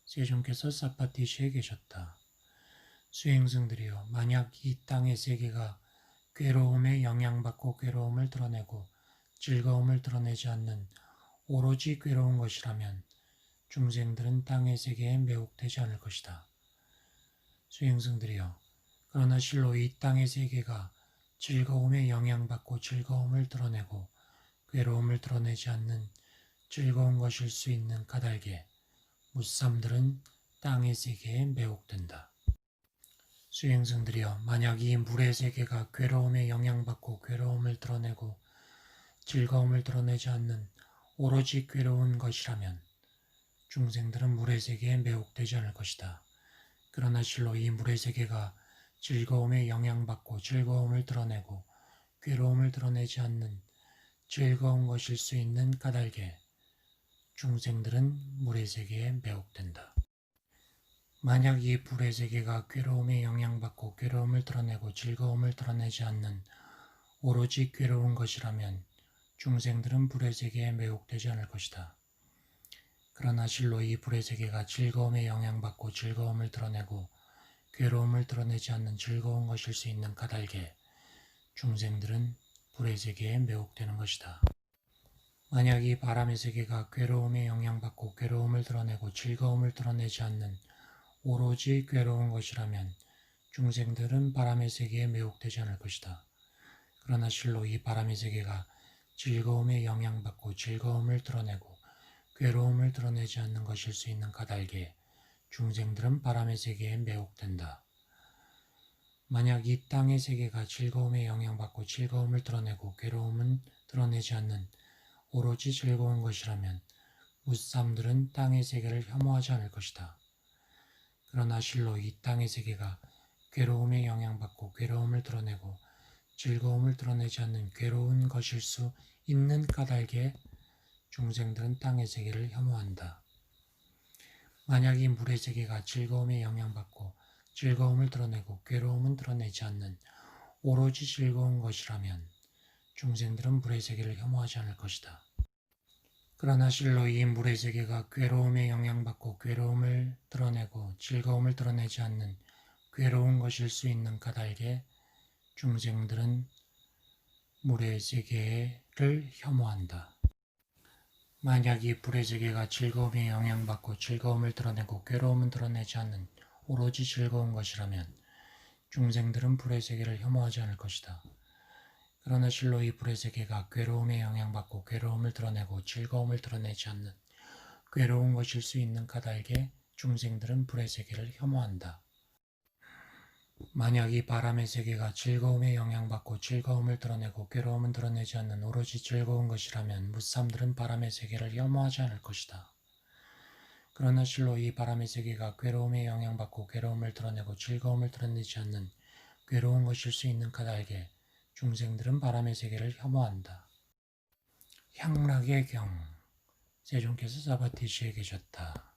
세존께서 사파티시에 계셨다. 수행승들이여, 만약 이 땅의 세계가 괴로움에 영향받고 괴로움을 드러내고 즐거움을 드러내지 않는 오로지 괴로운 것이라면 중생들은 땅의 세계에 매혹되지 않을 것이다. 수행승들이여, 그러나 실로 이 땅의 세계가 즐거움에 영향받고 즐거움을 드러내고 괴로움을 드러내지 않는 즐거운 것일 수 있는 까닭에 무삼들은 땅의 세계에 매혹된다. 수행승들이여, 만약 이 물의 세계가 괴로움에 영향받고 괴로움을 드러내고 즐거움을 드러내지 않는 오로지 괴로운 것이라면 중생들은 물의 세계에 매혹되지 않을 것이다. 그러나 실로 이 물의 세계가 즐거움에 영향받고 즐거움을 드러내고 괴로움을 드러내지 않는 즐거운 것일 수 있는 까닭에 중생들은 물의 세계에 매혹된다. 만약 이 불의 세계가 괴로움에 영향받고 괴로움을 드러내고 즐거움을 드러내지 않는 오로지 괴로운 것이라면 중생들은 불의 세계에 매혹되지 않을 것이다. 그러나 실로 이 불의 세계가 즐거움에 영향받고 즐거움을 드러내고 괴로움을 드러내지 않는 즐거운 것일 수 있는 까닭에 중생들은 불의 세계에 매혹되는 것이다. 만약 이 바람의 세계가 괴로움에 영향받고 괴로움을 드러내고 즐거움을 드러내지 않는 오로지 괴로운 것이라면 중생들은 바람의 세계에 매혹되지 않을 것이다. 그러나 실로 이 바람의 세계가 즐거움에 영향받고 즐거움을 드러내고 괴로움을 드러내지 않는 것일 수 있는 까닭에 중생들은 바람의 세계에 매혹된다. 만약 이 땅의 세계가 즐거움에 영향받고 즐거움을 드러내고 괴로움은 드러내지 않는 오로지 즐거운 것이라면 무삼들은 땅의 세계를 혐오하지 않을 것이다. 그러나 실로 이 땅의 세계가 괴로움에 영향받고 괴로움을 드러내고 즐거움을 드러내지 않는 괴로운 것일 수 있는 까닭에 중생들은 땅의 세계를 혐오한다. 만약 이 물의 세계가 즐거움에 영향받고 즐거움을 드러내고 괴로움은 드러내지 않는 오로지 즐거운 것이라면 중생들은 물의 세계를 혐오하지 않을 것이다. 그러나 실로 이 물의 세계가 괴로움에 영향받고 괴로움을 드러내고 즐거움을 드러내지 않는 괴로운 것일 수 있는 까닭에 중생들은 물의 세계를 혐오한다. 만약 이 불의 세계가 즐거움에 영향받고 즐거움을 드러내고 괴로움은 드러내지 않는 오로지 즐거운 것이라면 중생들은 불의 세계를 혐오하지 않을 것이다. 그러나 실로 이 불의 세계가 괴로움에 영향받고 괴로움을 드러내고 즐거움을 드러내지 않는 괴로운 것일 수 있는 까닭에 중생들은 불의 세계를 혐오한다. 만약 이 바람의 세계가 즐거움에 영향받고 즐거움을 드러내고 괴로움은 드러내지 않는 오로지 즐거운 것이라면 무삼들은 바람의 세계를 혐오하지 않을 것이다. 그러나 실로 이 바람의 세계가 괴로움에 영향받고 괴로움을 드러내고 즐거움을 드러내지 않는 괴로운 것일 수 있는 까닭에 중생들은 바람의 세계를 혐오한다. 향락의 경. 세존께서 사바티시에 계셨다.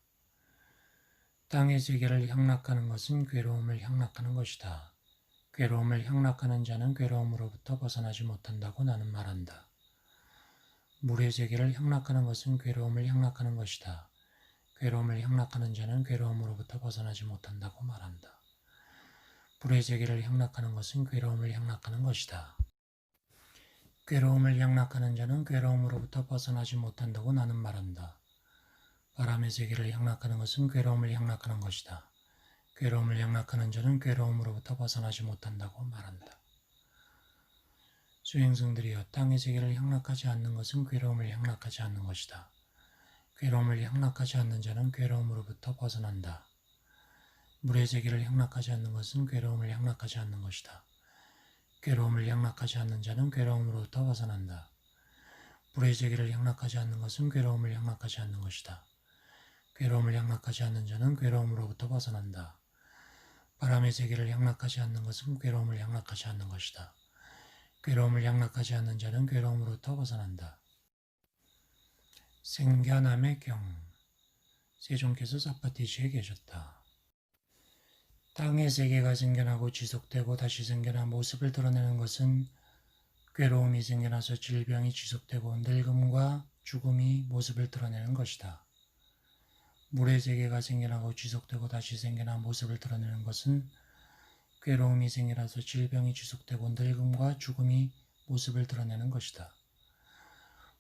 땅의 세계를 향락하는 것은 괴로움을 향락하는 것이다. 괴로움을 향락하는 자는 괴로움으로부터 벗어나지 못한다고 나는 말한다. 물의 세계를 향락하는 것은 괴로움을 향락하는 것이다. 괴로움을 향락하는 자는 괴로움으로부터 벗어나지 못한다고 말한다. 불의 세계를 향락하는 것은 괴로움을 향락하는 것이다. 괴로움을 향락하는 자는 괴로움으로부터 벗어나지 못한다고 나는 말한다. 바람의 세계를 향락하는 것은 괴로움을 향락하는 것이다. 괴로움을 향락하는 자는 괴로움으로부터 벗어나지 못한다고 말한다. 수행승들이여, 땅의 세계를 향락하지 않는 것은 괴로움을 향락하지 않는 것이다. 괴로움을 향락하지 않는 자는 괴로움으로부터 벗어난다. 물의 세계를 향락하지 않는 것은 괴로움을 향락하지 않는 것이다. 괴로움을 향락하지 않는 자는 괴로움으로부터 벗어난다. 불의 세계를 향락하지 않는 것은 괴로움을 향락하지 않는 것이다. 괴로움을 향락하지 않는 자는 괴로움으로부터 벗어난다. 바람의 세계를 향락하지 않는 것은 괴로움을 향락하지 않는 것이다. 괴로움을 향락하지 않는 자는 괴로움으로부터 벗어난다. 생견함의 경. 세종께서 사파티시에 계셨다. 땅의 세계가 생겨나고 지속되고 다시 생겨나 모습을 드러내는 것은 괴로움이 생겨나서 질병이 지속되고 늙음과 죽음이 모습을 드러내는 것이다. 물의 세계가 생겨나고 지속되고 다시 생겨나 모습을 드러내는 것은 괴로움이 생겨나서 질병이 지속되고 늙음과 죽음이 모습을 드러내는 것이다.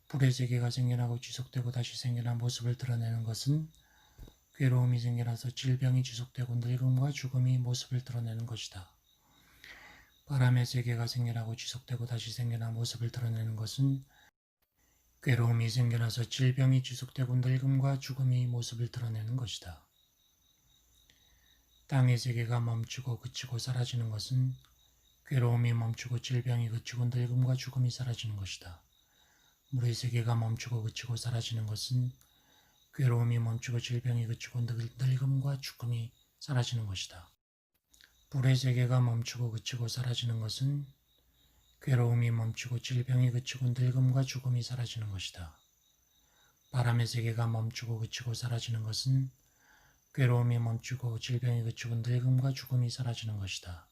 불의 세계가 생겨나고 지속되고 다시 생겨나 모습을 드러내는 것은 괴로움이 생겨나서 질병이 지속되고 늙음과 죽음이 모습을 드러내는 것이다. 바람의 세계가 생겨나고 지속되고 다시 생겨나 모습을 드러내는 것은 괴로움이 생겨나서 질병이 지속되고 늙음과 죽음이 모습을 드러내는 것이다. 땅의 세계가 멈추고 그치고 사라지는 것은 괴로움이 멈추고 질병이 그치고 늙음과 죽음이 사라지는 것이다. 물의 세계가 멈추고 그치고 사라지는 것은 괴로움이 멈추고 질병이 그치고 늙음과 죽음이 사라지는 것이다. 불의 세계가 멈추고 그치고 사라지는 것은 괴로움이 멈추고 질병이 그치고 늙음과 죽음이 사라지는 것이다. 바람의 세계가 멈추고 그치고 사라지는 것은 괴로움이 멈추고 질병이 그치고 늙음과 죽음이 사라지는 것이다.